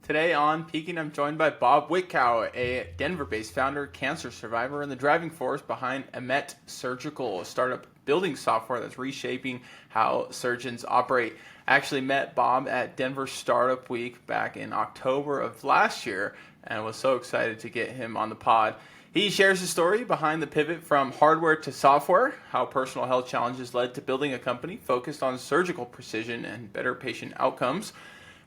Today on Peaking, I'm joined by Bob Witkow, a Denver-based founder, cancer survivor, and the driving force behind Emet Surgical, a startup building software that's reshaping how surgeons operate. I actually met Bob at Denver Startup Week back in October of last year and was so excited to get him on the pod. He shares his story behind the pivot from hardware to software, how personal health challenges led to building a company focused on surgical precision and better patient outcomes.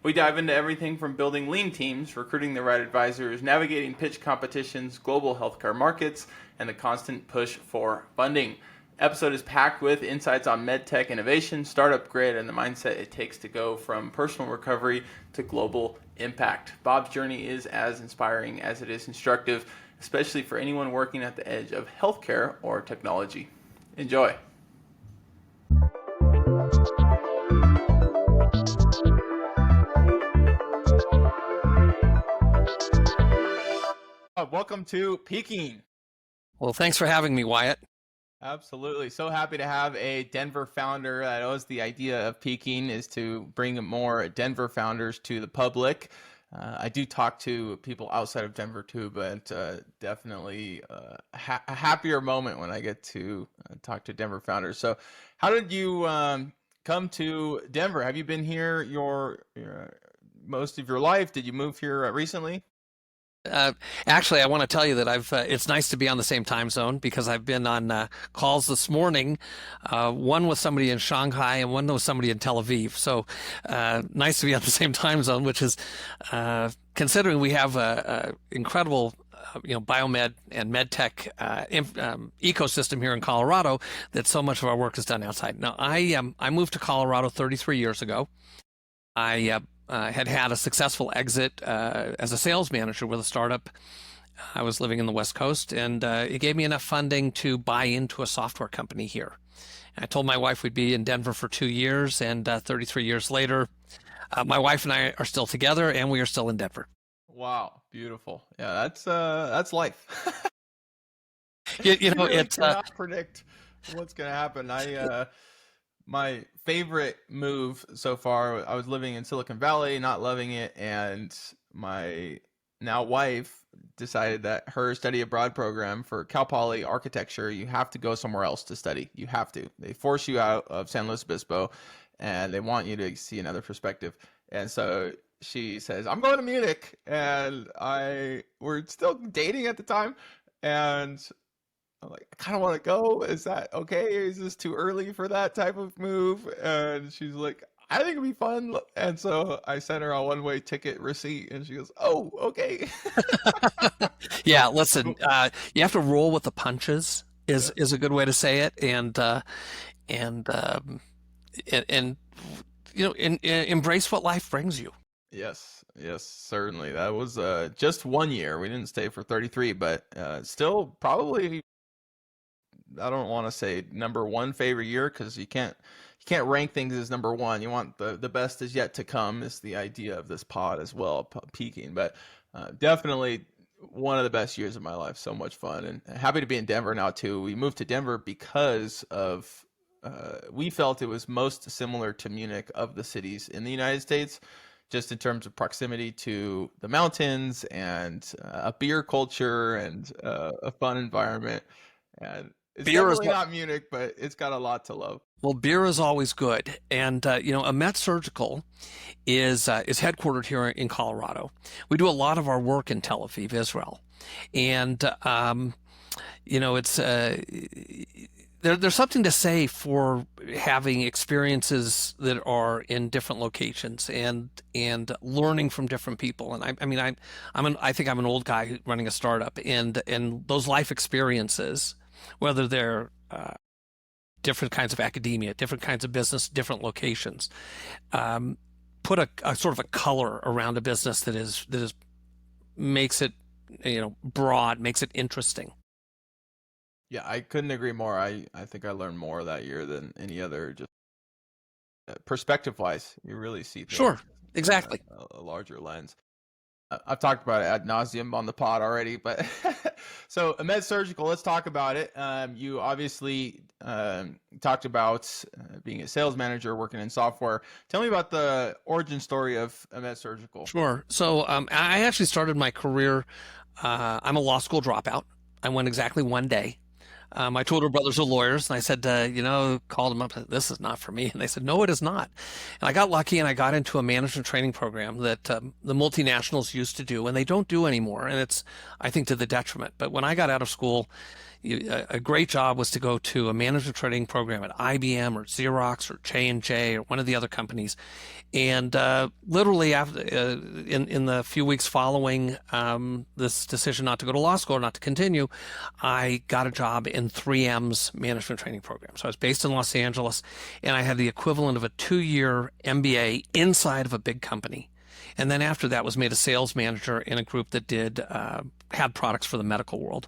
We dive into everything from building lean teams, recruiting the right advisors, navigating pitch competitions, global healthcare markets, and the constant push for funding. Episode is packed with insights on MedTech innovation, startup grit, and the mindset it takes to go from personal recovery to global impact. Bob's journey is as inspiring as it is instructive, especially for anyone working at the edge of healthcare or technology. Enjoy. Welcome to Peaking. Well, thanks for having me, Wyatt. Absolutely. So happy to have a Denver founder. That was the idea of Peaking, is to bring more Denver founders to the public. I do talk to people outside of Denver too, but definitely a happier moment when I get to talk to Denver founders. So how did you come to Denver? Have you been here your most of your life? Did you move here recently? Actually, I want to tell you that it's nice to be on the same time zone because I've been on calls this morning, one with somebody in Shanghai and one with somebody in Tel Aviv. So nice to be on the same time zone, which is considering we have a incredible biomed and medtech ecosystem here in Colorado, that so much of our work is done outside. Now, I moved to Colorado 33 years ago. I had a successful exit as a sales manager with a startup. I was living in the West Coast, and it gave me enough funding to buy into a software company here. I told my wife we'd be in Denver for 2 years, and 33 years later, my wife and I are still together, and we are still in Denver. Wow, beautiful. Yeah, that's life. You know, really it's cannot predict what's gonna happen. My favorite move so far, I was living in Silicon Valley, not loving it, and my now wife decided that her study abroad program for Cal Poly architecture, you have to go somewhere else to study. You have to. They force you out of San Luis Obispo, and they want you to see another perspective. And so she says, "I'm going to Munich," and we're still dating at the time, and I'm like, I kind of want to go. Is that okay? Is this too early for that type of move? And she's like, I think it'd be fun. And so I sent her a one-way ticket receipt, and she goes, "Oh, okay." yeah. So, Listen, you have to roll with the punches. yeah. Is a good way to say it, and and embrace what life brings you. Yes, certainly. That was just 1 year. We didn't stay for 33, but still probably, I don't want to say number one favorite year, because you can't rank things as number one. You want the best is yet to come, is the idea of this pod as well, peaking. But definitely one of the best years of my life. So much fun, and happy to be in Denver now too. We moved to Denver because of we felt it was most similar to Munich of the cities in the United States, just in terms of proximity to the mountains and a beer culture and a fun environment. And it's Beer is definitely not Munich, but it's got a lot to love. Well, beer is always good, and Emet Surgical is headquartered here in Colorado. We do a lot of our work in Tel Aviv, Israel, and it's there's something to say for having experiences that are in different locations and learning from different people. And I think I'm an old guy running a startup, and those life experiences, whether they're different kinds of academia, different kinds of business, different locations, put a sort of a color around a business that is makes it broad, makes it interesting. Yeah, I couldn't agree more. I think I learned more that year than any other, just perspective wise. You really see things Sure, exactly. a larger lens. I've talked about it ad nauseum on the pod already, but So Emet Surgical, let's talk about it. You obviously talked about being a sales manager, working in software. Tell me about the origin story of Emet Surgical. Sure. So I actually started my career. I'm a law school dropout. I went exactly one day. My two older brothers are lawyers, and I said, called them up, this is not for me. And they said, no, it is not. And I got lucky and I got into a management training program that the multinationals used to do, and they don't do anymore. And it's, I think, to the detriment. But when I got out of school, a great job was to go to a management training program at IBM or Xerox or J&J or one of the other companies. And literally after, in the few weeks following this decision not to go to law school or not to continue, I got a job in 3M's management training program. So I was based in Los Angeles, and I had the equivalent of a 2-year MBA inside of a big company. And then after that was made a sales manager in a group that had products for the medical world.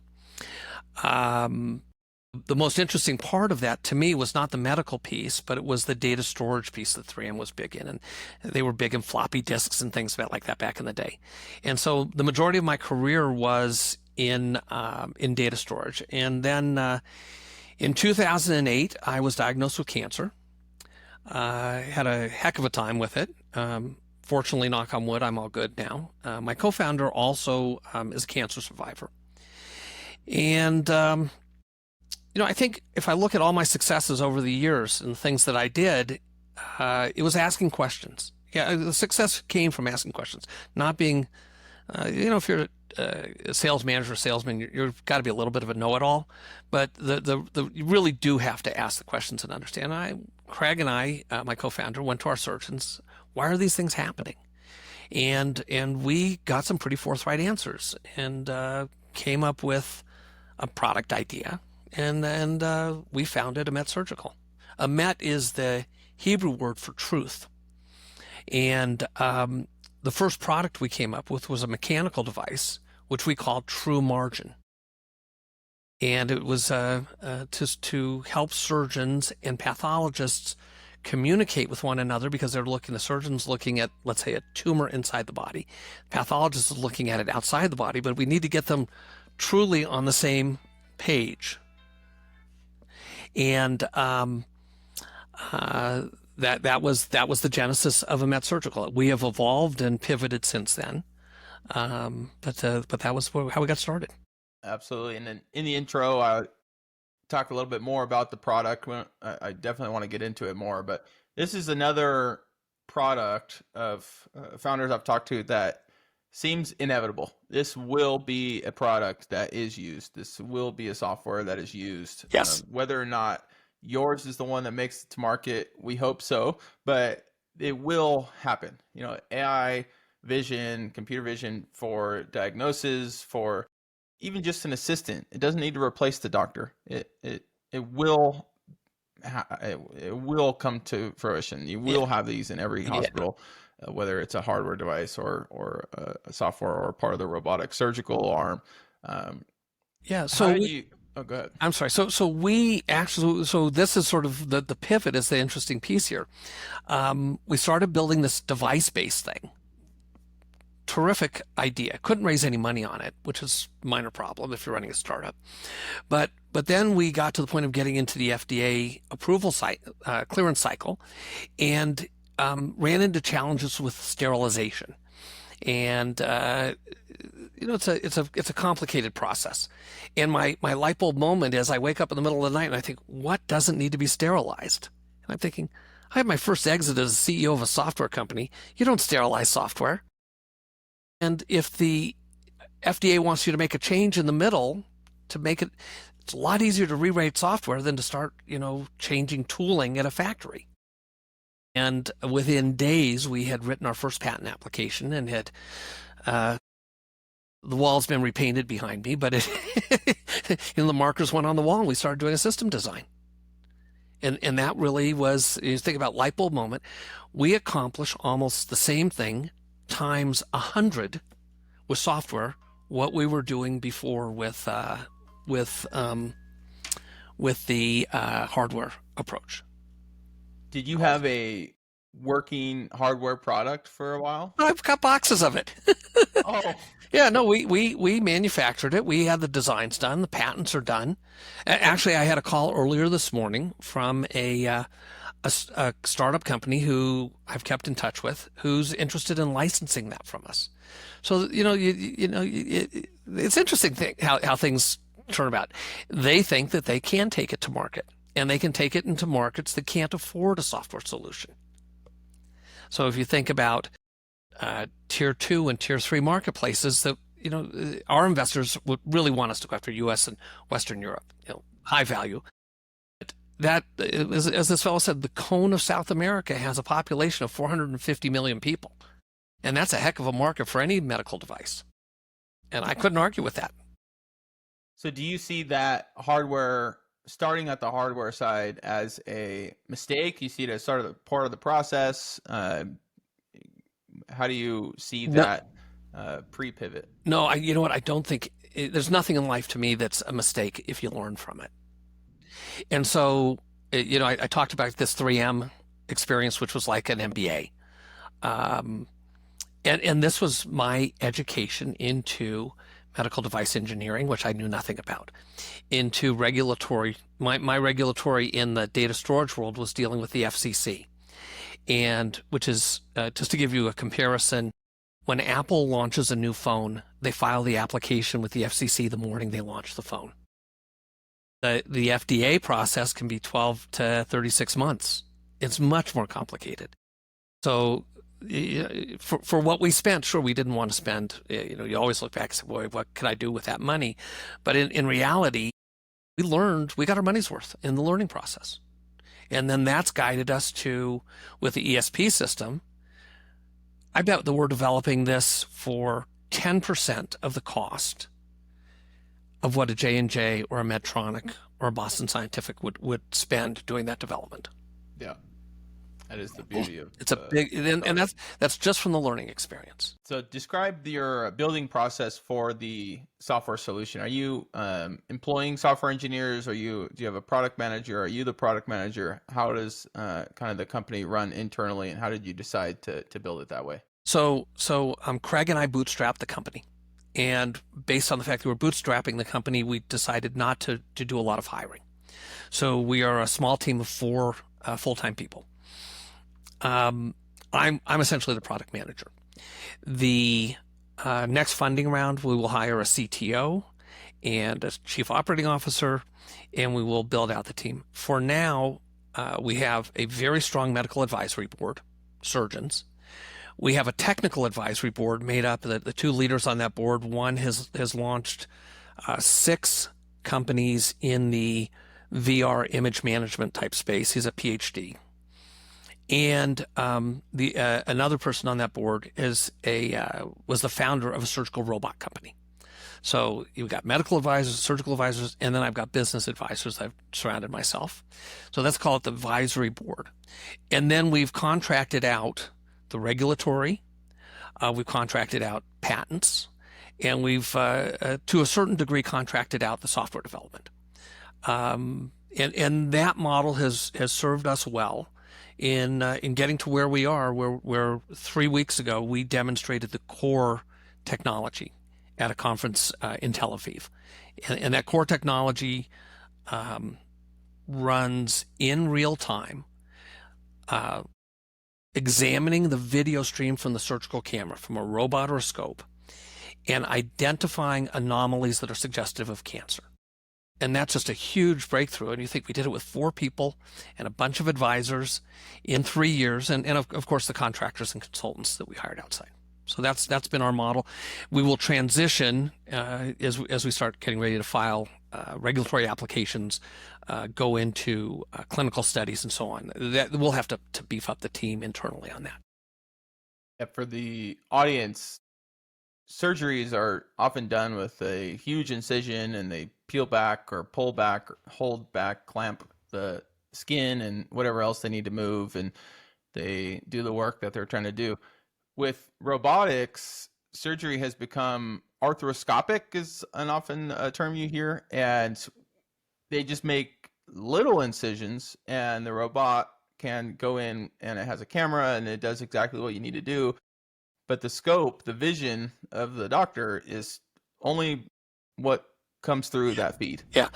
The most interesting part of that to me was not the medical piece, but it was the data storage piece that 3M was big in. And they were big in floppy disks and things like that back in the day. And so the majority of my career was in data storage. And then in 2008, I was diagnosed with cancer. I had a heck of a time with it. Fortunately, knock on wood, I'm all good now. My co-founder also is a cancer survivor. And, I think if I look at all my successes over the years and the things that I did, it was asking questions. Yeah, the success came from asking questions, not being, if you're a sales manager or salesman, you've got to be a little bit of a know-it-all, but you really do have to ask the questions and understand. Craig and I, my co-founder, went to our surgeons. Why are these things happening? And we got some pretty forthright answers and came up with a product idea, and we founded Emet Surgical. Emet is the Hebrew word for truth, and the first product we came up with was a mechanical device, which we called True Margin, and it was to help surgeons and pathologists communicate with one another, because the surgeon's looking at, let's say, a tumor inside the body, pathologist is looking at it outside the body, but we need to get them truly on the same page. And that was the genesis of Emet Surgical. We have evolved and pivoted since then, but that was how we got started. Absolutely. And then in the intro, I talk a little bit more about the product. I definitely want to get into it more, but this is another product of founders I've talked to that seems inevitable. This will be a product that is used. This will be a software that is used. Yes. Whether or not yours is the one that makes it to market, we hope so, but it will happen. AI vision, computer vision for diagnosis, for even just an assistant. It doesn't need to replace the doctor. It will come to fruition. You will have these in every hospital. Whether it's a hardware device or a software or part of the robotic surgical arm. So go ahead. I'm sorry. So we actually, this is sort of the pivot is the interesting piece here. We started building this device-based thing. Terrific idea. Couldn't raise any money on it, which is a minor problem if you're running a startup. But then we got to the point of getting into the FDA approval clearance cycle, and ran into challenges with sterilization, and it's a complicated process. And my light bulb moment is I wake up in the middle of the night and I think, what doesn't need to be sterilized? And I'm thinking, I had my first exit as CEO of a software company. You don't sterilize software. And if the FDA wants you to make a change in the middle to make it, it's a lot easier to rewrite software than to start, changing tooling at a factory. And within days, we had written our first patent application and had the wall's been repainted behind me, but the markers went on the wall and we started doing a system design. And that really was, you think about light bulb moment, we accomplish almost the same thing times 100 with software, what we were doing before with the hardware approach. Did you have a working hardware product for a while? I've got boxes of it. Oh, Yeah, no, we manufactured it. We had the designs done. The patents are done. Actually, I had a call earlier this morning from a startup company who I've kept in touch with, who's interested in licensing that from us. So, it's interesting how things turn about. They think that they can take it to market, and they can take it into markets that can't afford a software solution. So if you think about tier two and tier three marketplaces, that our investors would really want us to go after U.S. and Western Europe, high value. That, as this fellow said, the cone of South America has a population of 450 million people. And that's a heck of a market for any medical device. And I couldn't argue with that. So do you see that hardware starting at the hardware side as a mistake? You see it as sort of part of the process? How do you see No, that pre-pivot? no, you know what? I don't think there's nothing in life to me that's a mistake if you learn from it. And so, I talked about this 3M experience, which was like an MBA. Um, and this was my education into medical device engineering, which I knew nothing about, into regulatory. My regulatory in the data storage world was dealing with the FCC. And which is, just to give you a comparison, when Apple launches a new phone, they file the application with the FCC the morning they launch the phone. The FDA process can be 12 to 36 months. It's much more complicated. So for what we spent, sure, we didn't want to spend, you always look back and say, boy, what could I do with that money? But in reality, we got our money's worth in the learning process. And then that's guided us to, with the ESP system, I bet that we're developing this for 10% of the cost of what a J&J or a Medtronic or a Boston Scientific would spend doing that development. Yeah, that is the beauty of it's a big, and that's just from the learning experience. So describe your building process for the software solution. Are you employing software engineers? Do you have a product manager? Are you the product manager? How does kind of the company run internally, and how did you decide to build it that way? So Craig and I bootstrapped the company. And based on the fact that we're bootstrapping the company, we decided not to do a lot of hiring. So we are a small team of 4 full-time people. I'm essentially the product manager. The next funding round, we will hire a CTO and a chief operating officer, and we will build out the team. For now, we have a very strong medical advisory board, surgeons. We have a technical advisory board made up of the 2 leaders on that board. One has launched 6 companies in the VR image management type space. He's a PhD. And another person on that board was the founder of a surgical robot company. So you've got medical advisors, surgical advisors, and then I've got business advisors I've surrounded myself. So let's call it the advisory board. And then we've contracted out the regulatory, we've contracted out patents, and we've, to a certain degree, contracted out the software development. And that model has served us well in getting to where we are, where 3 weeks ago we demonstrated the core technology at a conference in Tel Aviv, and that core technology runs in real time. Examining the video stream from the surgical camera, from a robot or a scope, and identifying anomalies that are suggestive of cancer. And that's just a huge breakthrough. And you think we did it with 4 people and a bunch of advisors in 3 years, and of course the contractors and consultants that we hired outside. So that's been our model. We will transition as we start getting ready to file regulatory applications, go into clinical studies and so on. That we'll have to beef up the team internally on that. Yeah, for the audience, surgeries are often done with a huge incision, and they peel back or pull back or hold back, clamp the skin and whatever else they need to move, and they do the work that they're trying to do. With robotics, surgery has become arthroscopic, is an often a term you hear, and they just make little incisions, and the robot can go in, and it has a camera, and it does exactly what you need to do. but the scope, the vision of the doctor is only what comes through that feed. Yeah.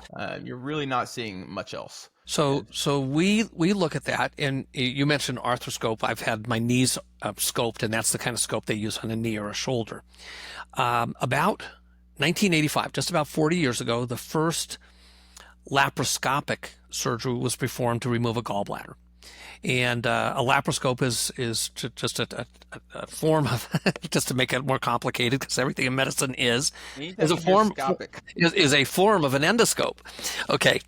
You're really not seeing much else. So, And we look at that, and you mentioned arthroscope. I've had my knees scoped, and that's the kind of scope they use on a knee or a shoulder. About 1985, just about 40 years ago, the first laparoscopic surgery was performed to remove a gallbladder. And a laparoscope is just a form of, just to make it more complicated, because everything in medicine is a form is a form of an endoscope. Okay.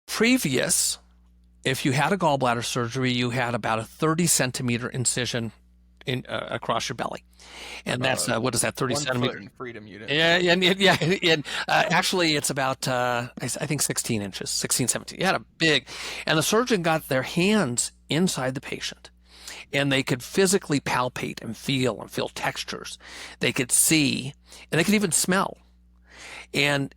Previous, if you had a gallbladder surgery, you had about a 30 centimeter incision in across your belly, and that's what is that, 30 centimeter? Freedom unit. Yeah, and actually it's about I think 16 inches, 16, 17. You had a big, and the surgeon got their hands inside the patient, and they could physically palpate and feel textures. They could see, and they could even smell. And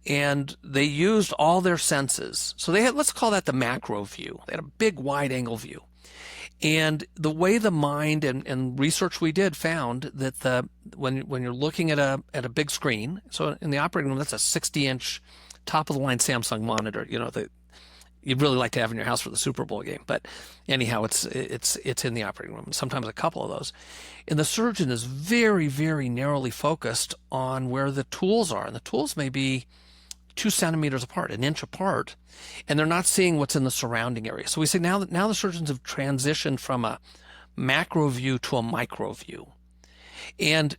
they used all their senses. So they had, let's call that the macro view. They had a big wide angle view. And the way the mind and research we did found that when you're looking at a big screen, so in the operating room, that's a 60-inch top of the line Samsung monitor, you'd really like to have in your house for the Super Bowl game. But anyhow, it's in the operating room, sometimes a couple of those. And the surgeon is very, very narrowly focused on where the tools are. And the tools may be 2 centimeters apart, an inch apart, and they're not seeing what's in the surrounding area. So we say now the surgeons have transitioned from a macro view to a micro view. And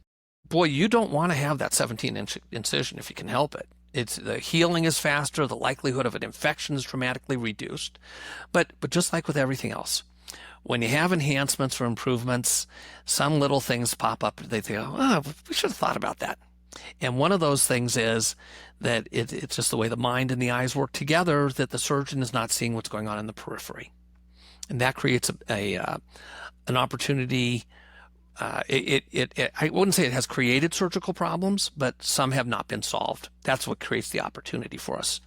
boy, you don't want to have that 17-inch incision if you can help it. The healing is faster, the likelihood of an infection is dramatically reduced. But just like with everything else, when you have enhancements or improvements, some little things pop up. They think, oh, we should have thought about that. And one of those things is that it's just the way the mind and the eyes work together, that the surgeon is not seeing what's going on in the periphery. And that creates an opportunity. I wouldn't say it has created surgical problems, but some have not been solved. That's what creates the opportunity for us.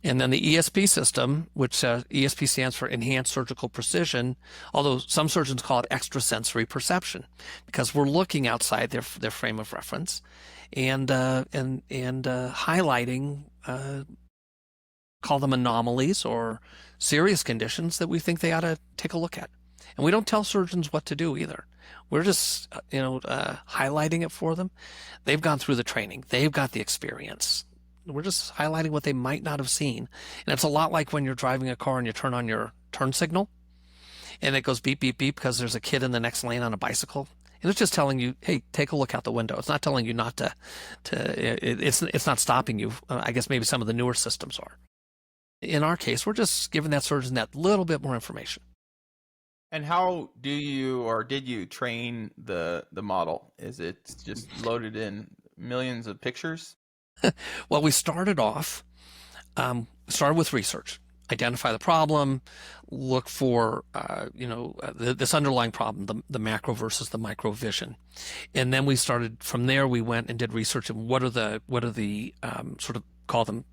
And then the ESP system, which ESP stands for Enhanced Surgical Precision, although some surgeons call it extrasensory perception, because we're looking outside their frame of reference and highlighting, call them anomalies or serious conditions that we think they ought to take a look at. And we don't tell surgeons what to do either. We're just, highlighting it for them. They've gone through the training. They've got the experience. We're just highlighting what they might not have seen. And it's a lot like when you're driving a car and you turn on your turn signal and it goes beep, beep, beep because there's a kid in the next lane on a bicycle. And it's just telling you, hey, take a look out the window. It's not telling you not it's not stopping you. I guess maybe some of the newer systems are. In our case, we're just giving that surgeon that little bit more information. And how do you, or did you train the model? Is it just loaded in millions of pictures? Well, we started off, started with research, identify the problem, look for, this underlying problem, the macro versus the micro vision. And then we started, from there, we went and did research on what are the sort of call them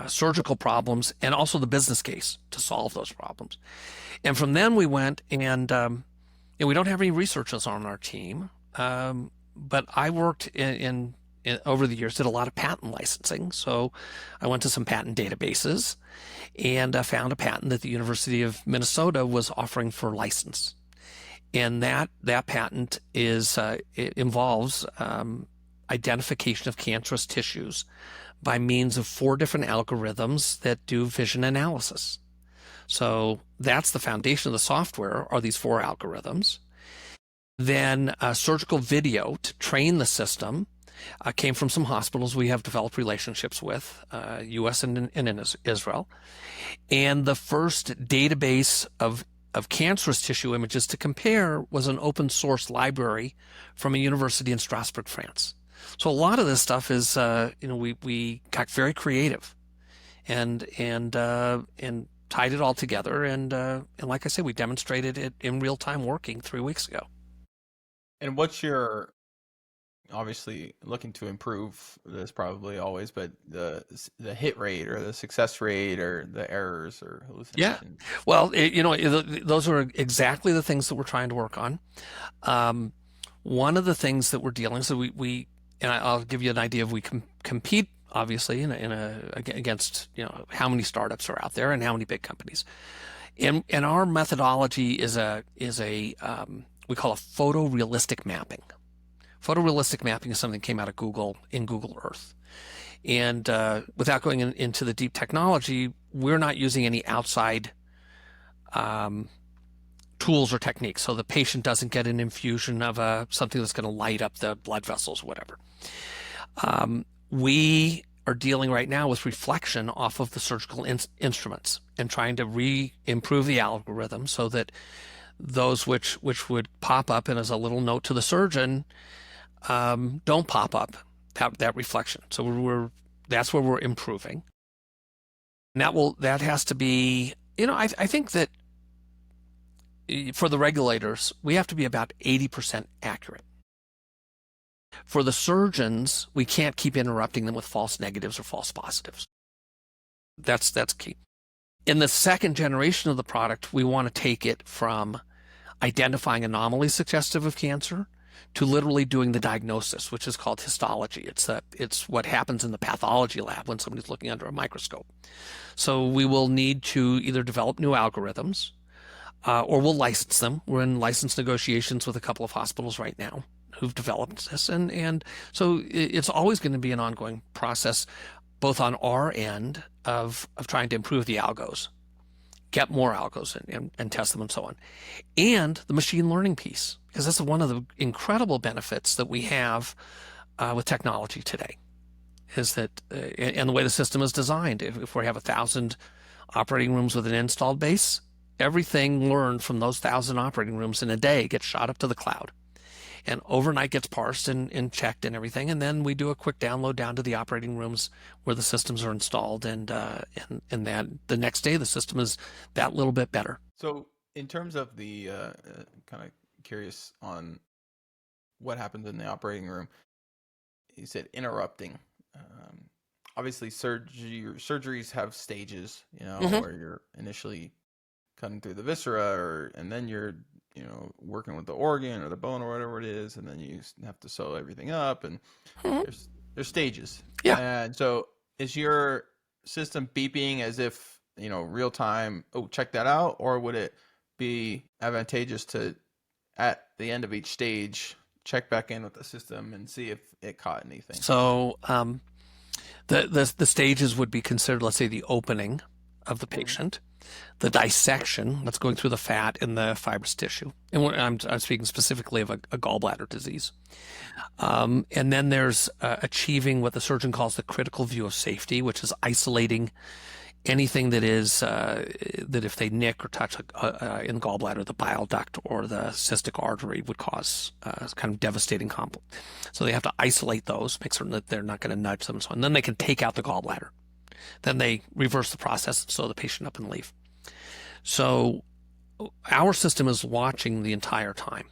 surgical problems, and also the business case to solve those problems. And from then we went and we don't have any researchers on our team, but I worked in over the years, did a lot of patent licensing. So I went to some patent databases and found a patent that the University of Minnesota was offering for license. And that patent it involves identification of cancerous tissues by means of 4 different algorithms that do vision analysis. So that's the foundation of the software, are these 4 algorithms. Then surgical video to train the system came from some hospitals we have developed relationships with, U.S. and in Israel. And the first database of cancerous tissue images to compare was an open source library from a university in Strasbourg, France. So a lot of this stuff is, we got very creative and tied it all together. And like I said, we demonstrated it in real time working 3 weeks ago. And what's your, obviously looking to improve this probably always, but the hit rate or the success rate or the errors or hallucinations? Yeah, well, those are exactly the things that we're trying to work on. One of the things that we're dealing, so we and I'll give you an idea of we compete obviously against how many startups are out there and how many big companies. And our methodology is a we call a photorealistic mapping. Photorealistic mapping is something that came out of Google in Google Earth. And without going into the deep technology, we're not using any outside tools or techniques. So the patient doesn't get an infusion of something that's going to light up the blood vessels or whatever. We are dealing right now with reflection off of the surgical instruments and trying to improve the algorithm so that those which would pop up and as a little note to the surgeon don't pop up that reflection. So that's where we're improving. And that has to be, I think that for the regulators, we have to be about 80% accurate. For the surgeons, we can't keep interrupting them with false negatives or false positives. That's key. In the second generation of the product, we want to take it from identifying anomalies suggestive of cancer to literally doing the diagnosis, which is called histology. It's what happens in the pathology lab when somebody's looking under a microscope. So we will need to either develop new algorithms or we'll license them. We're in license negotiations with a couple of hospitals right now who've developed this. And so it's always going to be an ongoing process, both on our end of trying to improve the algos, get more algos and test them and so on. And the machine learning piece, because that's one of the incredible benefits that we have with technology today, is that, and the way the system is designed, if we have 1,000 operating rooms with an installed base, everything learned from those 1,000 operating rooms in a day gets shot up to the cloud. And overnight gets parsed and checked and everything, and then we do a quick download down to the operating rooms where the systems are installed, and then the next day the system is that little bit better. So, in terms of the kind of curious on what happens in the operating room, you said interrupting. Obviously, surgeries have stages, where you're initially cutting through the viscera, and then you're working with the organ or the bone or whatever it is, and then you have to sew everything up, and there's stages. Yeah. And so is your system beeping as if, real time, oh, check that out? Or would it be advantageous to, at the end of each stage, check back in with the system and see if it caught anything? So the stages would be considered, let's say, the opening of the patient, the dissection, that's going through the fat and the fibrous tissue. And I'm speaking specifically of a gallbladder disease. And then there's achieving what the surgeon calls the critical view of safety, which is isolating anything that is that if they nick or touch in the gallbladder, the bile duct or the cystic artery would cause kind of devastating conflict. So they have to isolate those, make certain that they're not going to nudge them and so on. And then they can take out the gallbladder. Then they reverse the process and sew the patient up and leave. So our system is watching the entire time.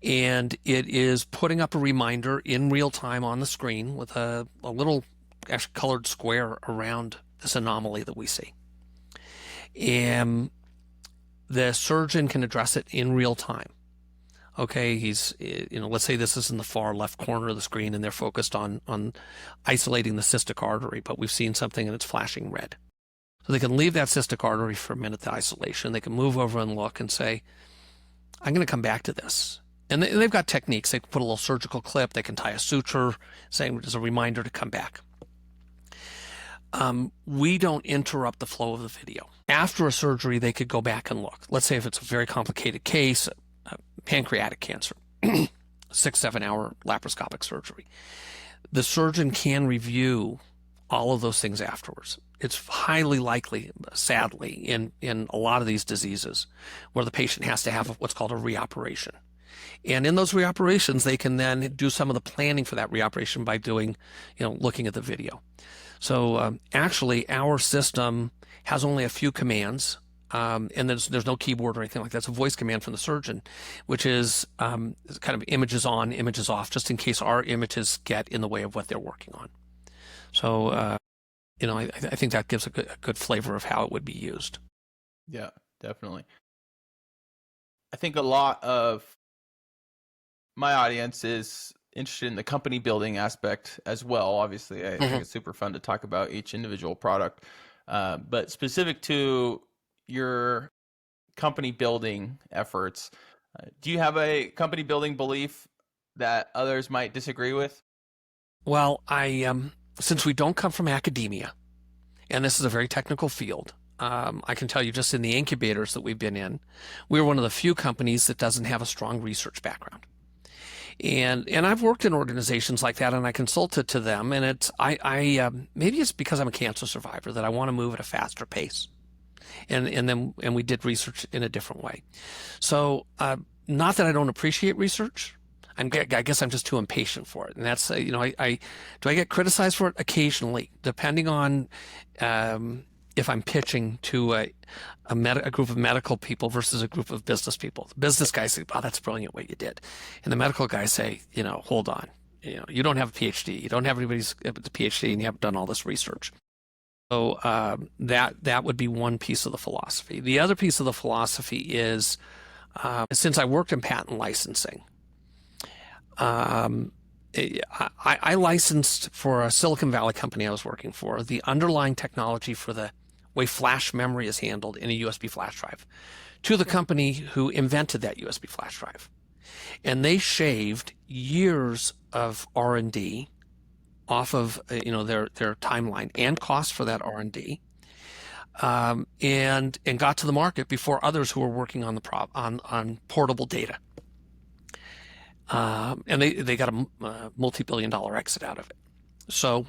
And it is putting up a reminder in real time on the screen with a little actually colored square around this anomaly that we see. And the surgeon can address it in real time. Okay, let's say this is in the far left corner of the screen and they're focused on isolating the cystic artery, but we've seen something and it's flashing red. So they can leave that cystic artery for a minute, the isolation. They can move over and look and say, I'm going to come back to this. And they've got techniques. They can put a little surgical clip. They can tie a suture, saying as a reminder to come back. We don't interrupt the flow of the video. After a surgery, they could go back and look. Let's say if it's a very complicated case, pancreatic cancer, 6-7 hour laparoscopic surgery. The surgeon can review all of those things afterwards. It's highly likely, sadly, in a lot of these diseases where the patient has to have what's called a reoperation. And in those reoperations, they can then do some of the planning for that reoperation by doing, looking at the video. So actually, our system has only a few commands. And there's no keyboard or anything like that. It's a voice command from the surgeon, which is kind of images on, images off, just in case our images get in the way of what they're working on. So, I think that gives a good flavor of how it would be used. Yeah, definitely. I think a lot of my audience is interested in the company building aspect as well. Obviously, I think it's super fun to talk about each individual product, but specific to your company building efforts, do you have a company building belief that others might disagree with? Well, since we don't come from academia, and this is a very technical field, I can tell you just in the incubators that we've been in, we're one of the few companies that doesn't have a strong research background. And I've worked in organizations like that, and I consulted to them, and maybe it's because I'm a cancer survivor that I want to move at a faster pace, and we did research in a different way. So not that I don't appreciate research. I guess I'm just too impatient for it, and that's I get criticized for it occasionally, depending on if I'm pitching to a group of medical people versus a group of business people. The business guys say, "Oh, that's brilliant what you did," and the medical guys say, "Hold on, you don't have a PhD, you don't have anybody's a PhD, and you haven't done all this research." So that would be one piece of the philosophy. The other piece of the philosophy is since I worked in patent licensing. I licensed for a Silicon Valley company I was working for the underlying technology for the way flash memory is handled in a USB flash drive to the company who invented that USB flash drive. And they shaved years of R&D off of their timeline and cost for that R&D, and got to the market before others who were working on on portable data. And they got a multi-billion-dollar exit out of it. So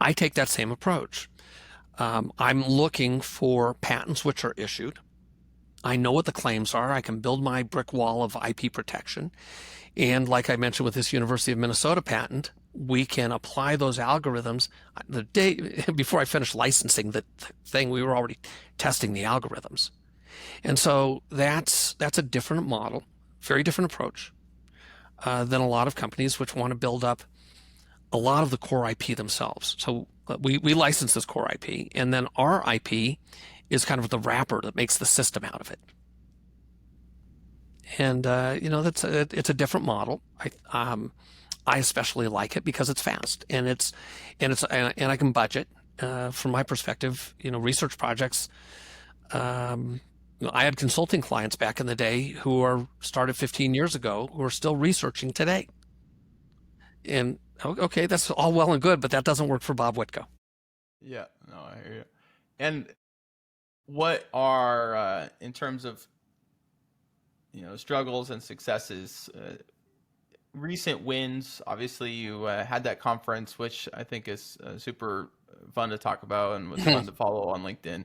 I take that same approach. I'm looking for patents which are issued. I know what the claims are. I can build my brick wall of IP protection. And like I mentioned with this University of Minnesota patent, we can apply those algorithms. The day before I finished licensing the thing, we were already testing the algorithms. And so that's a different model, very different approach than a lot of companies which want to build up a lot of the core IP themselves. So we license this core IP, and then our IP is kind of the wrapper that makes the system out of it. And it's a different model. I especially like it because it's fast and I can budget. From my perspective, research projects. I had consulting clients back in the day who are started 15 years ago who are still researching today. And okay, that's all well and good, but that doesn't work for Bob Witkow. Yeah, no, I hear you. And what are in terms of struggles and successes, recent wins? Obviously, you had that conference, which I think is super fun to talk about and was fun to follow on LinkedIn.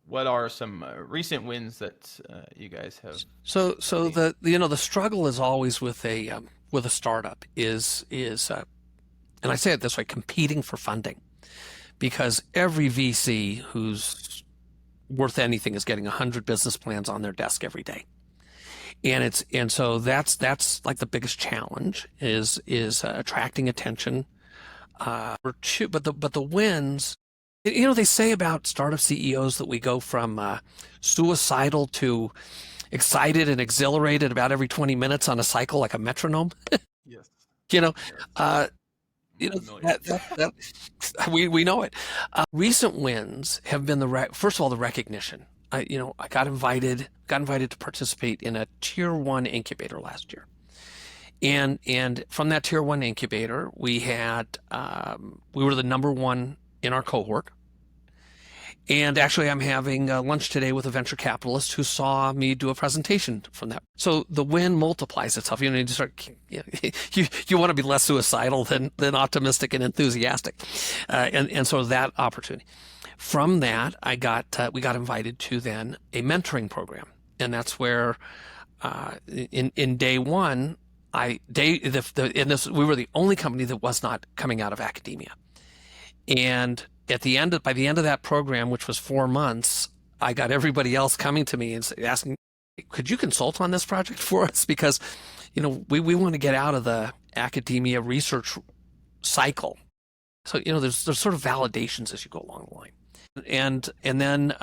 What are some recent wins that you guys have? So the struggle is always with a startup is and I say it this way, competing for funding, because every VC who's worth anything is getting 100 business plans on their desk every day. And so that's like the biggest challenge is attracting attention. But the wins, they say about startup CEOs that we go from suicidal to excited and exhilarated about every 20 minutes on a cycle like a metronome. Yes. We know it. Recent wins have been first of all the recognition. I got invited to participate in a tier 1 incubator last year, and from that tier 1 incubator we were the number 1 in our cohort. And actually, I'm having lunch today with a venture capitalist who saw me do a presentation from that. So the win multiplies itself. You want to be less suicidal than optimistic and enthusiastic, and so that opportunity. From that, we got invited to then a mentoring program, and that's where in day one, we were the only company that was not coming out of academia, and by the end of that program, which was 4 months, I got everybody else coming to me and asking, "Could you consult on this project for us? Because, we want to get out of the academia research cycle." So, there's sort of validations as you go along the line, and then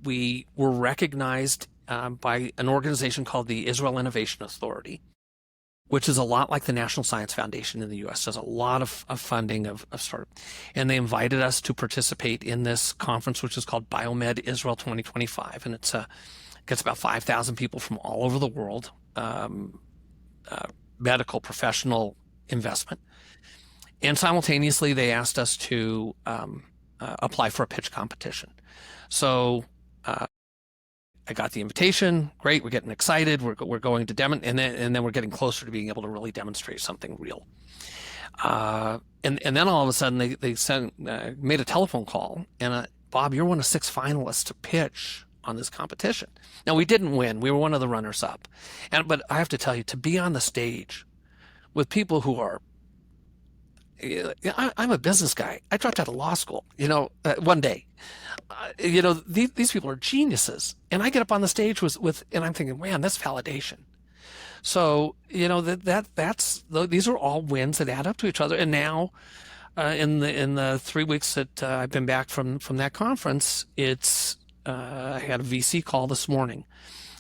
we were recognized by an organization called the Israel Innovation Authority, which is a lot like the National Science Foundation in the U.S. Does a lot of funding of startup. And they invited us to participate in this conference, which is called Biomed Israel 2025. And it gets about 5,000 people from all over the world, medical professional investment. And simultaneously, they asked us to apply for a pitch competition. So I got the invitation. Great, we're getting excited. We're going to demonstrate, and then we're getting closer to being able to really demonstrate something real. And then all of a sudden they made a telephone call, and Bob, you're one of 6 finalists to pitch on this competition. Now, we didn't win. We were one of the runners up. But I have to tell you, to be on the stage with people who are, I'm a business guy. I dropped out of law school, one day. These people are geniuses. And I get up on the stage and I'm thinking, man, that's validation. So, these are all wins that add up to each other. And now, in the 3 weeks that I've been back from that conference, I had a VC call this morning.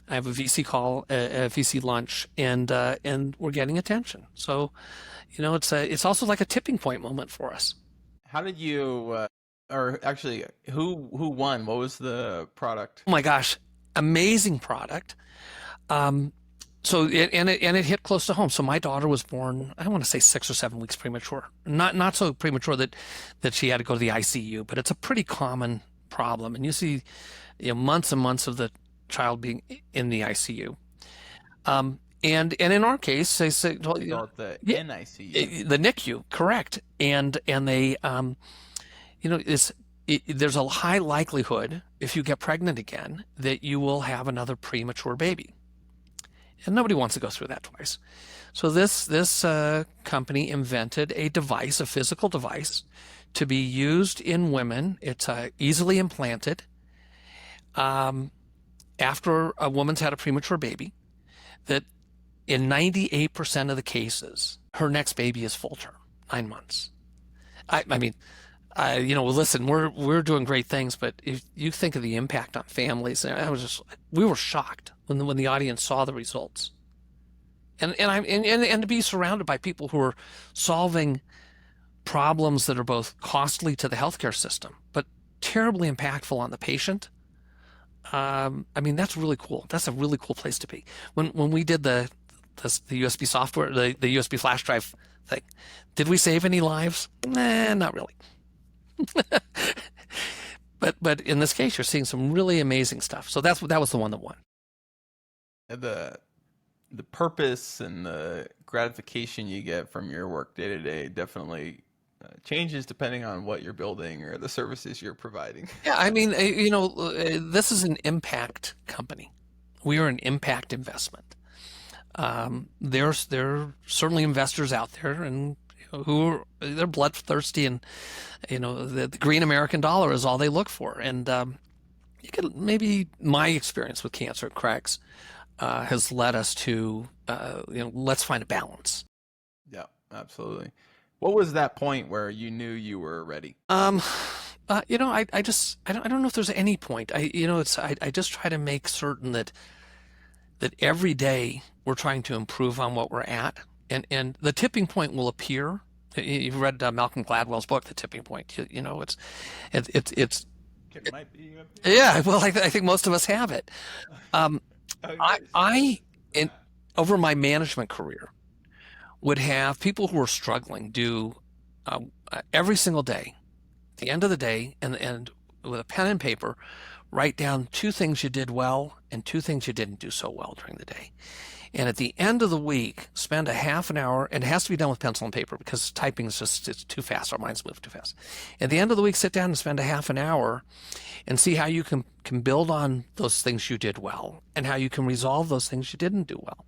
I have a VC call, a VC lunch, and we're getting attention. So, it's also like a tipping point moment for us. How did you, or actually, who won? What was the product? Oh my gosh, amazing product. So it hit close to home. So my daughter was born, I want to say 6 or 7 weeks premature. Not so premature that she had to go to the ICU, but it's a pretty common problem. And you see, months and months of the child being in the ICU. And in our case, they say, well, the NICU, the NICU, correct. And they, there's a high likelihood if you get pregnant again that you will have another premature baby. And nobody wants to go through that twice. So this company invented a device, a physical device, to be used in women. It's easily implanted after a woman's had a premature baby, that in 98% of the cases, her next baby is full term, 9 months. Listen, we're doing great things, but if you think of the impact on families, we were shocked when the audience saw the results, and to be surrounded by people who are solving problems that are both costly to the healthcare system, but terribly impactful on the patient. That's really cool. That's a really cool place to be. When we did the USB software, the USB flash drive thing, did we save any lives? Nah, not really. But in this case, you're seeing some really amazing stuff. So that was the one that won. The purpose and the gratification you get from your work day to day definitely changes depending on what you're building or the services you're providing. Yeah, this is an impact company. We are an impact investment. There are certainly investors out there and they're bloodthirsty, and the green American dollar is all they look for. And maybe my experience with cancer at Craig's has led us to let's find a balance. Yeah, absolutely. What was that point where you knew you were ready? I don't know if there's any point. I just try to make certain that every day we're trying to improve on what we're at, and the tipping point will appear. You've read Malcolm Gladwell's book, The Tipping Point. It might be. Yeah, well, I think most of us have it. Over my management career, would have people who are struggling do every single day, at the end of the day, and with a pen and paper, write down 2 things you did well and 2 things you didn't do so well during the day. And at the end of the week, spend a half an hour, and it has to be done with pencil and paper because typing is it's too fast. Our minds move too fast. At the end of the week, sit down and spend a half an hour and see how you can build on those things you did well and how you can resolve those things you didn't do well.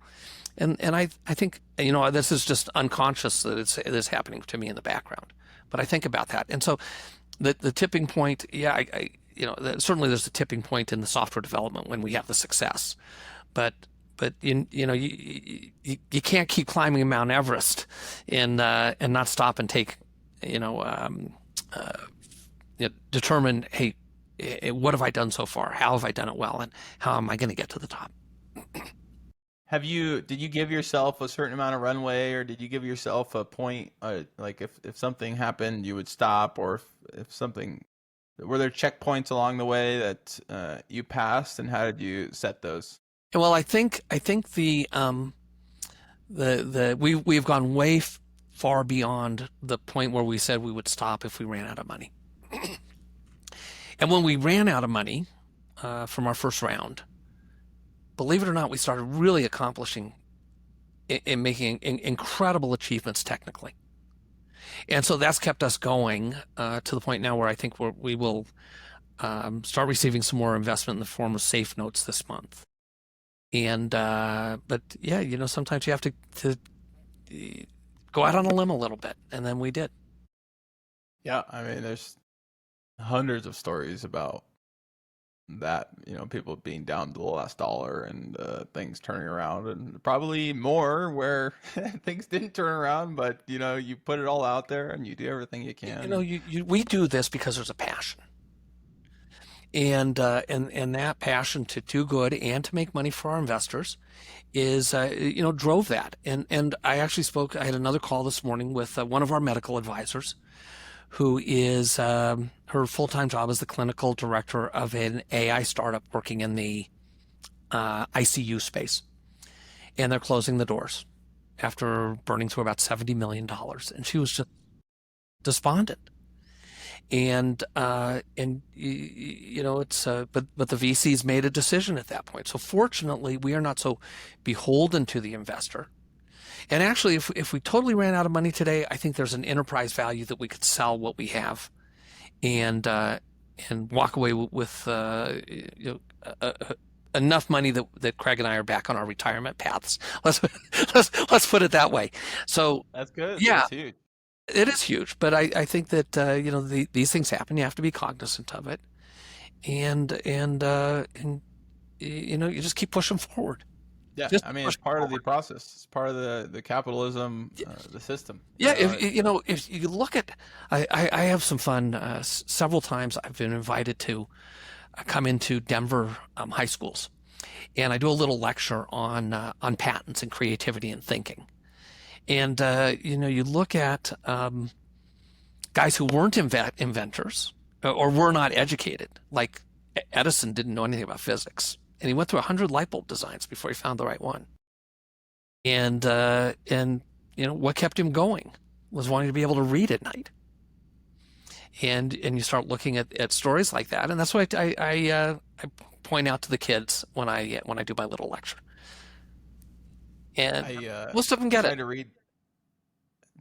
And I think, this is just unconscious that it's happening to me in the background, but I think about that. And so the tipping point, yeah, certainly there's a tipping point in the software development when we have the success, but you can't keep climbing Mount Everest and not stop and take, determine, hey, what have I done so far? How have I done it well? And how am I going to get to the top? Did you give yourself a certain amount of runway, or did you give yourself a point, like if something happened, you would stop, or if something, were there checkpoints along the way that you passed, and how did you set those? Well, I think we've gone way far beyond the point where we said we would stop if we ran out of money. And when we ran out of money from our first round, believe it or not, we started really accomplishing and making incredible achievements technically. And so that's kept us going to the point now where I think we will start receiving some more investment in the form of safe notes this month. And but yeah, sometimes you have to go out on a limb a little bit, and then we did. Yeah, I mean, there's hundreds of stories about that, people being down to the last dollar and things turning around, and probably more where things didn't turn around, but you put it all out there and you do everything you can. We do this because there's a passion. And that passion to do good and to make money for our investors is drove that. And I actually I had another call this morning with one of our medical advisors, who is her full-time job is the clinical director of an AI startup working in the ICU space, and they're closing the doors after burning through about $70 million, and she was just despondent. And it's but the VCs made a decision at that point. So fortunately, we are not so beholden to the investor. And actually, if we totally ran out of money today, I think there's an enterprise value that we could sell what we have, and walk away with enough money that Craig and I are back on our retirement paths. Let's put it that way. So That's good. yeah. That's huge. It is huge, but I think that these things happen. You have to be cognizant of it, and you just keep pushing forward. Yeah, Just I mean, push it's part of the forward. process. It's part of the capitalism, the system. Yeah, if you look at, I have some fun. Several times I've been invited to come into Denver high schools, and I do a little lecture on patents and creativity and thinking. And you look at guys who weren't inventors or were not educated, like Edison didn't know anything about physics, and he went through 100 light bulb designs before he found the right one. And what kept him going was wanting to be able to read at night. And you start looking at stories like that, and that's what I point out to the kids when I do my little lecture. And most of them get it.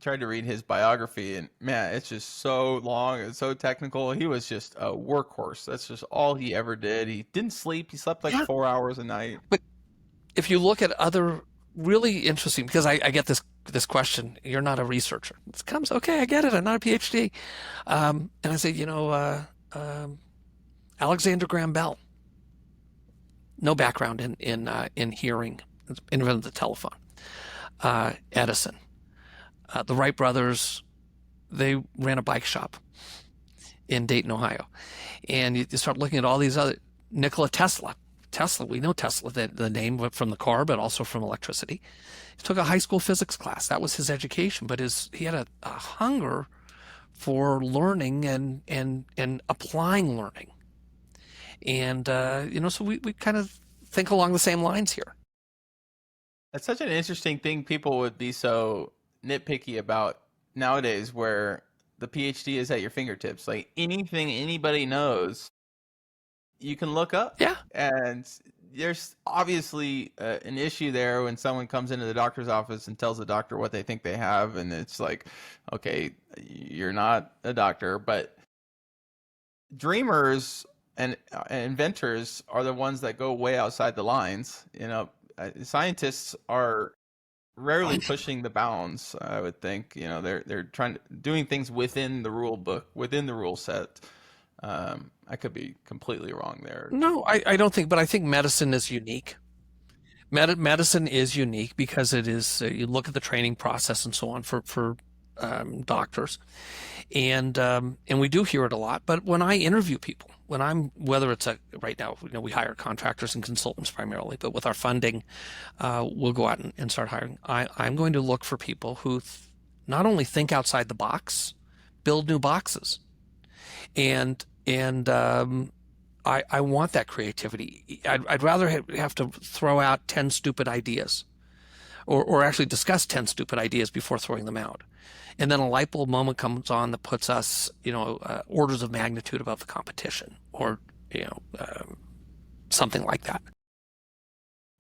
Tried to read his biography, and man, it's just so long and so technical. He was just a workhorse. That's just all he ever did. He didn't sleep. He slept like Yeah. 4 hours a night. But if you look at other really interesting, because I get this question, you're not a researcher. It comes, okay, I get it. I'm not a PhD. And I say, Alexander Graham Bell, no background in hearing, invented the telephone. Edison. The Wright brothers, they ran a bike shop in Dayton, Ohio. And you start looking at all these other, Nikola Tesla. We know Tesla, the name from the car, but also from electricity. He took a high school physics class. That was his education, but he had a hunger for learning and applying learning. And, so we kind of think along the same lines here. That's such an interesting thing people would be so nitpicky about nowadays, where the PhD is at your fingertips. Like anything anybody knows, you can look up. Yeah. And there's obviously an issue there when someone comes into the doctor's office and tells the doctor what they think they have, and it's like, okay, you're not a doctor. But dreamers and inventors are the ones that go way outside the lines. Scientists are rarely pushing the bounds. I would think, they're doing things within the rule book, within the rule set. I could be completely wrong there. No, I don't think, but I think medicine is unique. Medicine is unique because it is, you look at the training process and so on for doctors, and we do hear it a lot. But when I interview people, whether it's right now, we hire contractors and consultants primarily, but with our funding, we'll go out and start hiring. I'm going to look for people who not only think outside the box, build new boxes, and I want that creativity. I'd rather have to throw out 10 stupid ideas, or actually discuss 10 stupid ideas before throwing them out. And then a light bulb moment comes on that puts us, orders of magnitude above the competition, or something like that.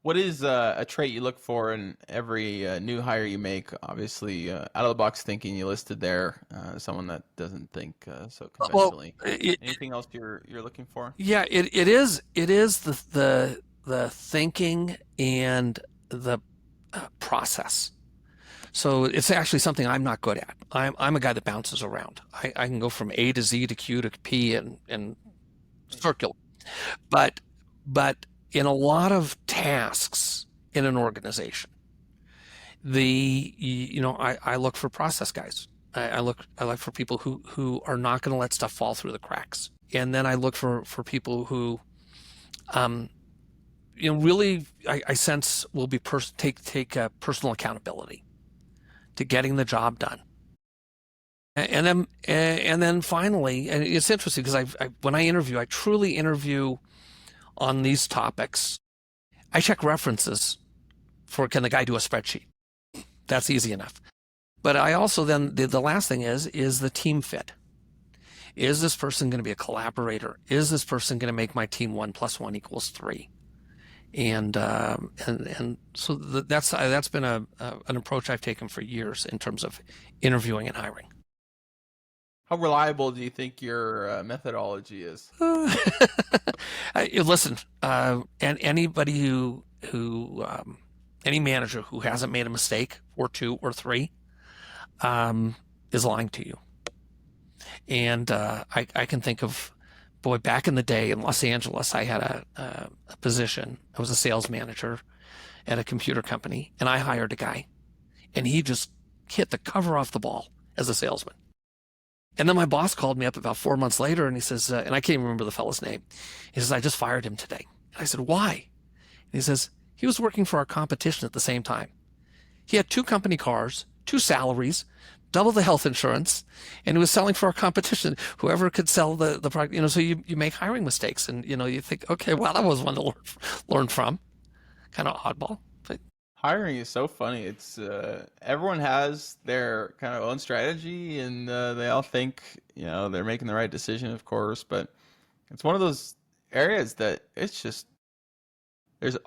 What is a trait you look for in every new hire you make? Obviously, out of the box thinking you listed there, someone that doesn't think so Well, conventionally. Anything else you're looking for? yeah, it is the thinking and the process. So it's actually something I'm not good at. I'm a guy that bounces around. I can go from A to Z to Q to P and circular. But in a lot of tasks in an organization, I look for process guys. I look for people who are not going to let stuff fall through the cracks. And then I look for people who really I sense will be take personal accountability to getting the job done. And then finally, and it's interesting because when I interview, I truly interview on these topics. I check references for, can the guy do a spreadsheet? That's easy enough. But I also then, the last thing is the team fit. Is this person going to be a collaborator? Is this person going to make my team 1 + 1 = 3? And so that's been an approach I've taken for years in terms of interviewing and hiring. How reliable do you think your methodology is? Listen, and anybody any manager who hasn't made a mistake or 2 or 3 is lying to you. And I can think of, boy, back in the day in Los Angeles, I had a position. I was a sales manager at a computer company, and I hired a guy, and he just hit the cover off the ball as a salesman. And then my boss called me up about 4 months later, and he says, and I can't even remember the fellow's name. He says, I just fired him today. And I said, why? And he says, he was working for our competition at the same time. He had 2 company cars, 2 salaries, double the health insurance, and he was selling for our competition. Whoever could sell the product, so you make hiring mistakes, and you think, okay, well, that was one to learn from. Kind of oddball, but Hiring is so funny. It's everyone has their kind of own strategy, and they all think they're making the right decision, of course. But it's one of those areas that it's just there's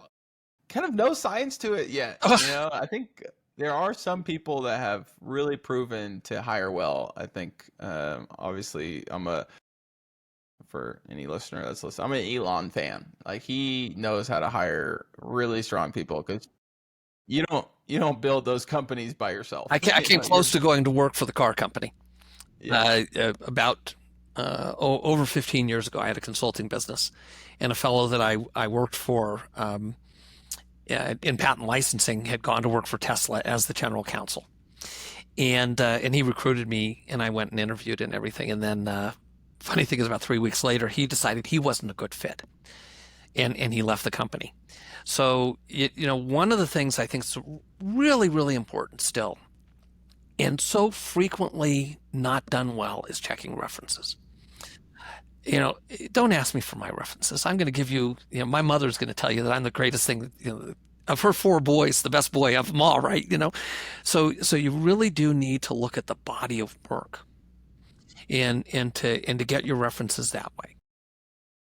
kind of no science to it yet. I think there are some people that have really proven to hire well. I think obviously for any listener that's listening, I'm an Elon fan. Like, he knows how to hire really strong people, because you don't build those companies by yourself. I came close to going to work for the car company. Yeah. About over 15 years ago, I had a consulting business, and a fellow that I worked for in patent licensing had gone to work for Tesla as the general counsel, and he recruited me, and I went and interviewed and everything. And then funny thing is, about 3 weeks later, he decided he wasn't a good fit, and he left the company. So one of the things I think is really, really important still, and so frequently not done well, is checking references. Don't ask me for my references. I'm going to give you, my mother's going to tell you that I'm the greatest thing, of her 4 boys, the best boy of them all, right? So you really do need to look at the body of work, and to get your references that way.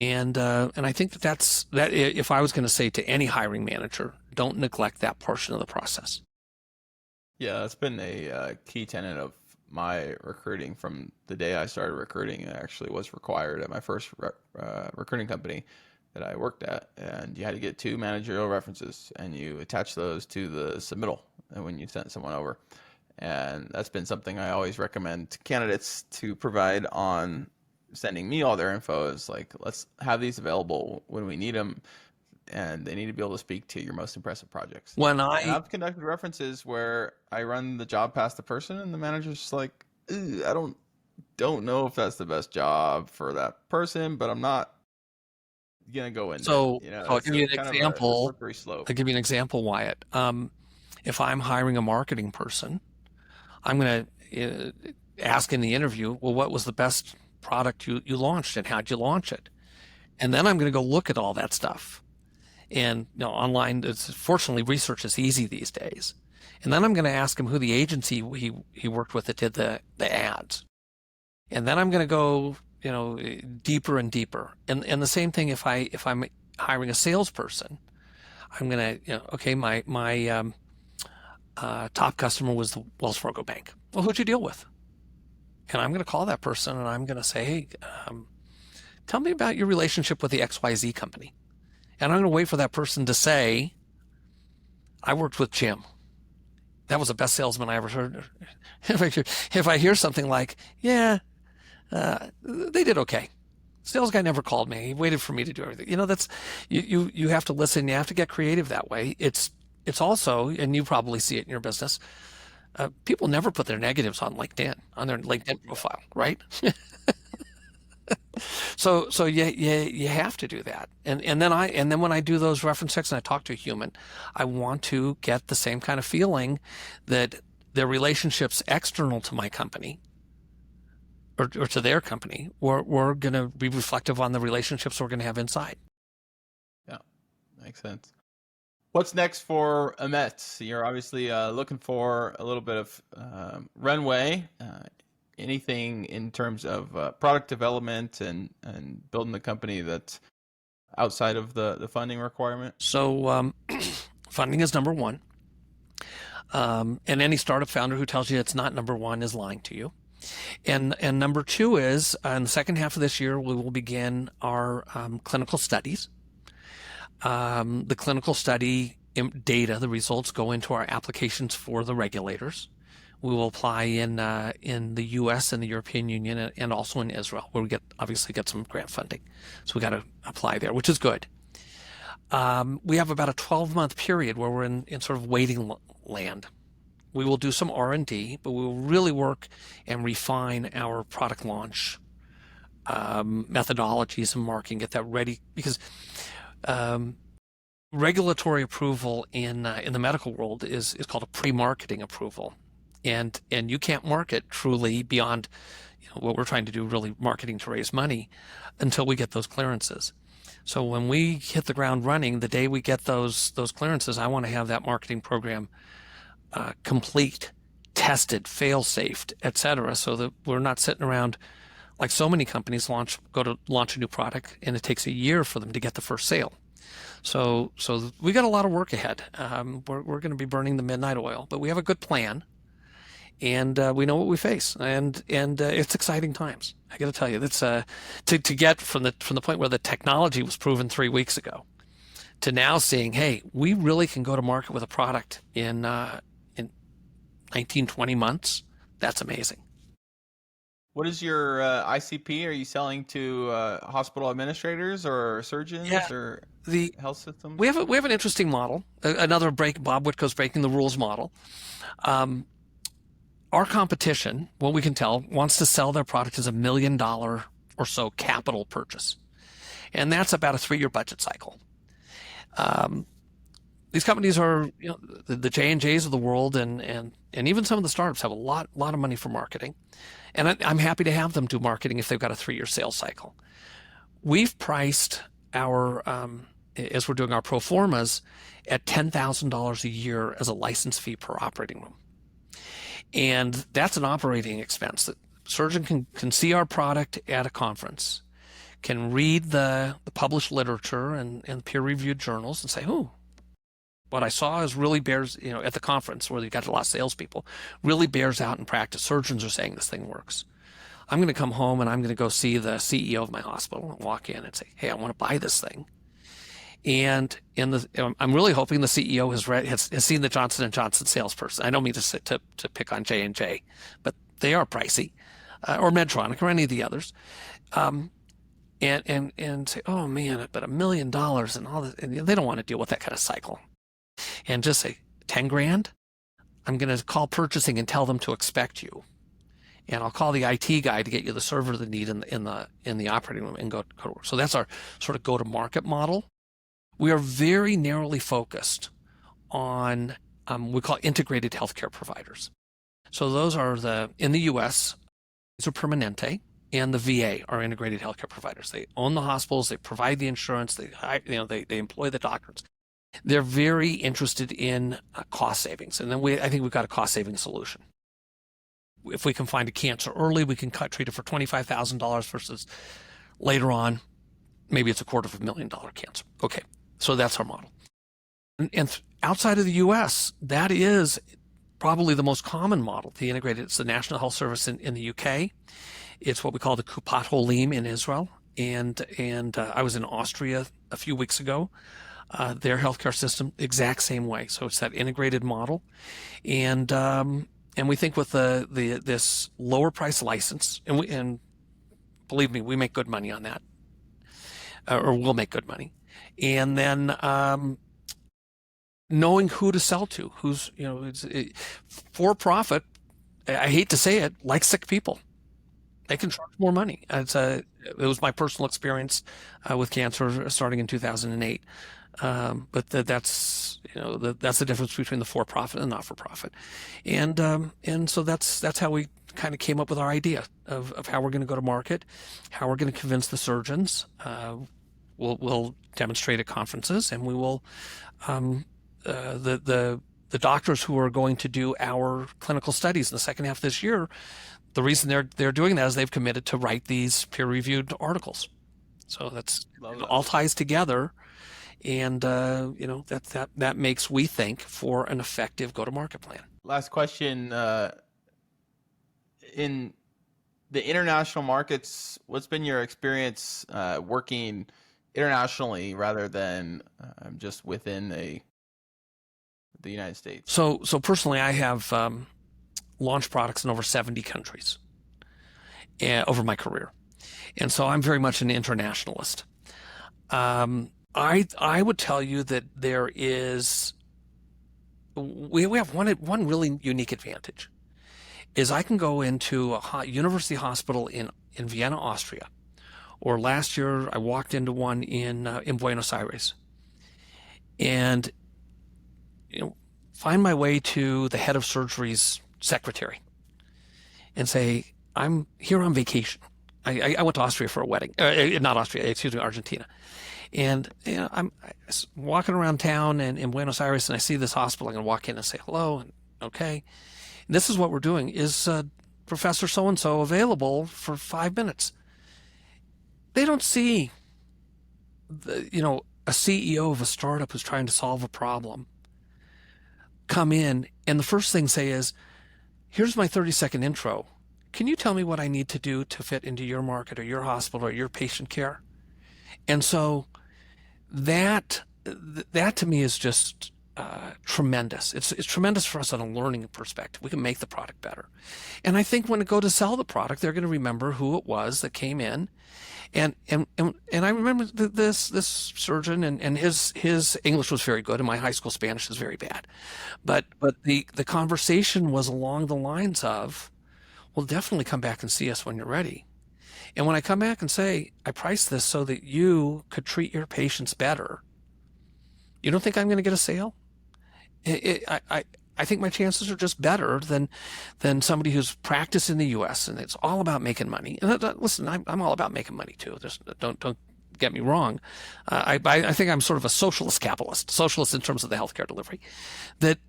And I think that if I was going to say to any hiring manager, don't neglect that portion of the process. Yeah, that's been a key tenet of my recruiting from the day I started recruiting. It actually was required at my first recruiting company that I worked at, and you had to get 2 managerial references, and you attach those to the submittal when you sent someone over. And that's been something I always recommend to candidates to provide on sending me all their info. Is like, let's have these available when we need them, and they need to be able to speak to your most impressive projects. And I've conducted references where I run the job past the person, and the manager's just like, I don't don't know if that's the best job for that person, but I'm not gonna go into it. So, You know, I'll it's give you an kind of a example. slippery slope. I'll give you an example, Wyatt. If I'm hiring a marketing person, I'm going to ask in the interview, well, what was the best product you launched and how'd you launch it? And then I'm going to go look at all that stuff. And online, fortunately, research is easy these days. And then I'm going to ask him who the agency he worked with that did the ads. And then I'm going to go, deeper and deeper. And the same thing if I'm hiring a salesperson, I'm going to, okay, my top customer was the Wells Fargo Bank. Well, who'd you deal with? And I'm going to call that person and I'm going to say, hey, tell me about your relationship with the XYZ company. And I'm going to wait for that person to say, I worked with Jim. That was the best salesman I ever heard. If I hear something like, yeah, they did okay. Sales guy never called me. He waited for me to do everything. That's you have to listen. You have to get creative that way. It's also, and you probably see it in your business, people never put their negatives on LinkedIn, on their LinkedIn profile, right? So you have to do that. And then when I do those reference checks and I talk to a human, I want to get the same kind of feeling that their relationships external to my company or to their company were going to be reflective on the relationships we're going to have inside. Yeah, makes sense. What's next for Emet? You're obviously looking for a little bit of runway. Anything in terms of product development and building the company that's outside of the funding requirement? So funding is number one. And any startup founder who tells you it's not number one is lying to you. And number two is in the second half of this year, we will begin our clinical studies. The clinical study data, the results go into our applications for the regulators. We will apply in the U.S. and the European Union and also in Israel, where we obviously get some grant funding. So we got to apply there, which is good. We have about a 12-month period where we're in sort of waiting land. We will do some R&D, but we will really work and refine our product launch methodologies and marketing, get that ready, because regulatory approval in the medical world is called a pre-marketing approval, and you can't market truly beyond what we're trying to do, really marketing to raise money, until we get those clearances. So when we hit the ground running, the day we get those clearances, I want to have that marketing program complete, tested, fail-safed, etc., so that we're not sitting around like so many companies go to launch a new product and it takes a year for them to get the first sale. So we got a lot of work ahead. We're going to be burning the midnight oil, but we have a good plan, and we know what we face, and it's exciting times. I got to tell you, that's to get from the point where the technology was proven 3 weeks ago to now seeing, hey, we really can go to market with a product in 19, 20 months. That's amazing. What is your ICP? Are you selling to hospital administrators or surgeons or the health systems? We have an interesting model. Another Bob Witkow's breaking the rules model. Our competition, what we can tell, wants to sell their product as $1 million or so capital purchase, and that's about a 3-year budget cycle. These companies are, the J&Js of the world, and even some of the startups have a lot of money for marketing, and I'm happy to have them do marketing if they've got a 3-year sales cycle. We've priced our, as we're doing our pro formas, at $10,000 a year as a license fee per operating room, and that's an operating expense. The surgeon can see our product at a conference, can read the published literature and peer-reviewed journals and say, what I saw is really bears, at the conference where you got a lot of salespeople, really bears out in practice. Surgeons are saying this thing works. I'm going to come home and I'm going to go see the CEO of my hospital and walk in and say, hey, I want to buy this thing. And I'm really hoping the CEO has seen the Johnson & Johnson salesperson. I don't mean to pick on J&J, but they are pricey, or Medtronic or any of the others. And say, oh man, but $1 million and all this, and they don't want to deal with that kind of cycle. And just say, 10 grand, I'm going to call purchasing and tell them to expect you. and I'll call the IT guy to get you the server they need in the operating room and go to work. So that's our sort of go-to-market model. We are very narrowly focused on we call integrated healthcare providers. So those are in the U.S., these are Permanente, and the VA are integrated healthcare providers. They own the hospitals, they provide the insurance, they employ the doctors. They're very interested in cost savings, and then I think we've got a cost saving solution. If we can find a cancer early, we can treat it for $25,000 versus later on, maybe it's $250,000 cancer. Okay, so that's our model. And outside of the U.S., that is probably the most common model. It's the National Health Service in the UK. It's what we call the Kupat Holim in Israel. And I was in Austria a few weeks ago. Their healthcare system, exact same way. So it's that integrated model. And we think with this lower price license, and believe me, we make good money on that, or we'll make good money. And then knowing who to sell to, who's, for profit, I hate to say it, like sick people. They can charge more money. It was my personal experience with cancer starting in 2008. But that's the difference between the for-profit and not-for-profit. And so that's how we kind of came up with our idea of how we're going to go to market, how we're going to convince the surgeons. We'll demonstrate at conferences, and we will the doctors who are going to do our clinical studies in the second half of this year. The reason they're doing that is they've committed to write these peer-reviewed articles. So that's all ties together, and that makes, we think, for an effective go-to-market plan. Last question: in the international markets, what's been your experience working internationally rather than just within the United States? So personally, I have launched products in over 70 countries over my career, and so I'm very much an internationalist. I would tell you that we have one really unique advantage, is I can go into a university hospital in Vienna, Austria, or last year I walked into one in Buenos Aires, and find my way to the head of surgery's secretary and say, I'm here on vacation. I went to Austria for a wedding, not Austria, excuse me, Argentina. And I'm walking around town in Buenos Aires, and I see this hospital. I'm going to walk in and say hello, and okay. And this is what we're doing. Is Professor so-and-so available for 5 minutes? They don't see a CEO of a startup who's trying to solve a problem come in, and the first thing say is, here's my 30-second intro. Can you tell me what I need to do to fit into your market or your hospital or your patient care? And so that to me is just tremendous. It's tremendous for us on a learning perspective. We can make the product better. And I think when it go to sell the product, they're going to remember who it was that came in. And I remember this surgeon, and his English was very good, and my high school Spanish is very bad. But the conversation was along the lines of, well, definitely come back and see us when you're ready. And when I come back and say, I priced this so that you could treat your patients better, you don't think I'm going to get a sale? I think my chances are just better than somebody who's practiced in the U.S. and it's all about making money. And listen, I'm all about making money too. Don't get me wrong. I think I'm sort of a socialist capitalist in terms of the healthcare delivery. That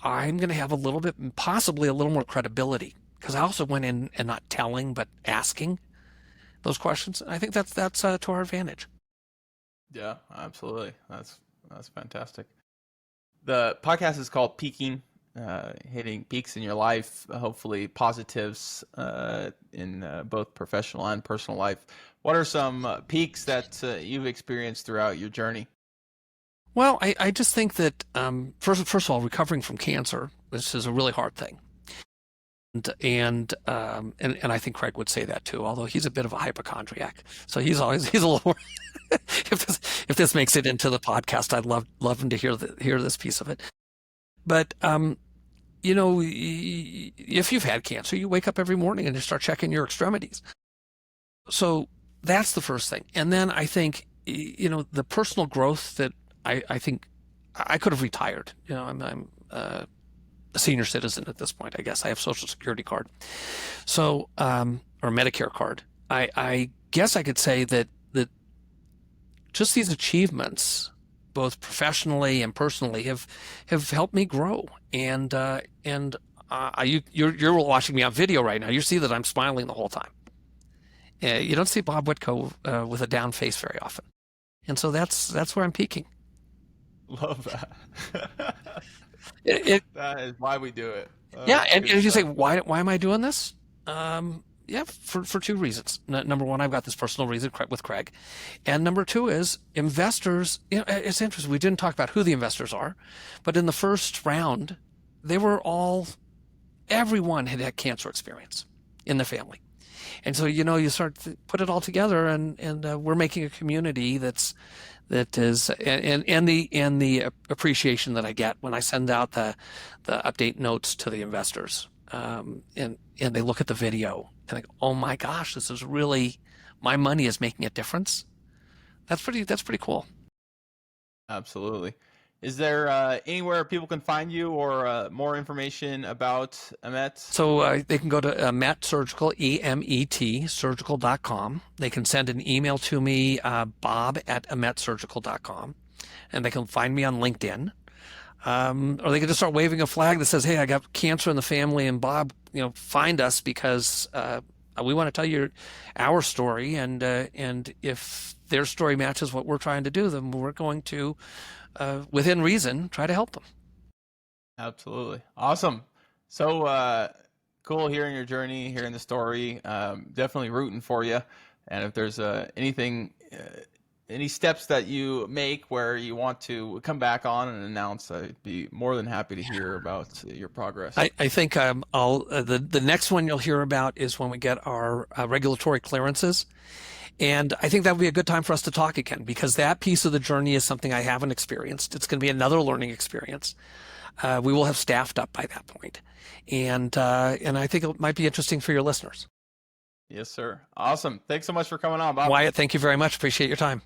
I'm going to have a little bit, possibly a little more credibility, because I also went in and not telling but asking those questions. I think that's to our advantage. Yeah, absolutely. That's fantastic. The podcast is called Peaking, hitting peaks in your life, hopefully positives in both professional and personal life. What are some peaks that you've experienced throughout your journey? Well, I just think that first of all, recovering from cancer, this is a really hard thing, and I think Craig would say that too. Although he's a bit of a hypochondriac, so he's a little more. If this makes it into the podcast, I'd love him to hear this piece of it. But if you've had cancer, you wake up every morning and you start checking your extremities. So that's the first thing. And then I think, the personal growth that I think I could have retired. I'm a senior citizen at this point. I guess I have Social Security card. So, or Medicare card. I guess I could say that just these achievements, both professionally and personally, have helped me grow. And you're watching me on video right now. You see that I'm smiling the whole time. You don't see Bob Witkow with a down face very often, and so that's where I'm peaking. Love that. That is why we do it. Yeah, and you say, why am I doing this? Yeah, for two reasons. Number one, I've got this personal reason with Craig, and number two is investors. It's interesting. We didn't talk about who the investors are, but in the first round, everyone had cancer experience in the family. And so, you start to put it all together, and we're making a community that is, and the appreciation that I get when I send out the update notes to the investors, and they look at the video and they go, oh my gosh, this is really, my money is making a difference. That's pretty cool. Absolutely. Is there anywhere people can find you or more information about Emet? So they can go to Emet Surgical, EMET, surgical.com. They can send an email to me, bob@emetsurgical.com, and they can find me on LinkedIn. Or they can just start waving a flag that says, hey, I got cancer in the family, and Bob, find us because we want to tell you our story, and if their story matches what we're trying to do, then we're going to, within reason, try to help them. Absolutely. Awesome. So cool hearing your journey, hearing the story. Definitely rooting for you. And if there's any steps that you make where you want to come back on and announce, I'd be more than happy to hear about your progress. I think the next one you'll hear about is when we get our regulatory clearances. And I think that would be a good time for us to talk again, because that piece of the journey is something I haven't experienced. It's going to be another learning experience. We will have staffed up by that point. And I think it might be interesting for your listeners. Yes, sir. Awesome. Thanks so much for coming on, Bob. Wyatt, thank you very much. Appreciate your time.